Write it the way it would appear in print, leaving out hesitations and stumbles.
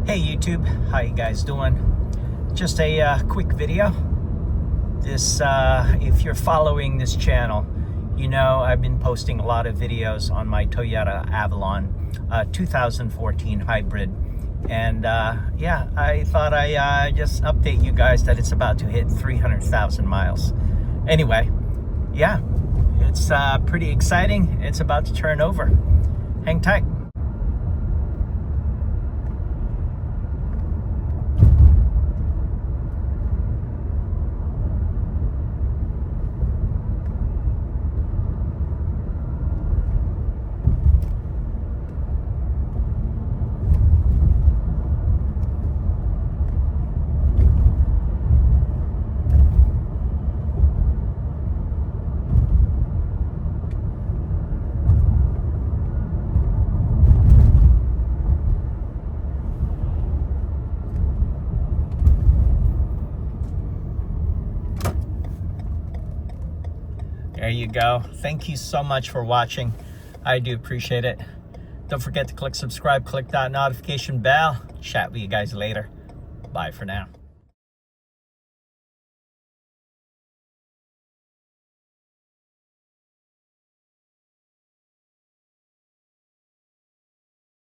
Hey YouTube, how you guys doing? Just a quick video. This, if you're following this channel, you know I've been posting a lot of videos on my Toyota Avalon 2014 Hybrid. And yeah, I thought I just update you guys that it's about to hit 300,000 miles. Anyway, yeah, it's pretty exciting. It's about to turn over. Hang tight. There you go. Thank you so much for watching. I do appreciate it. Don't forget to click subscribe, click that notification bell. Chat with you guys later. Bye for now.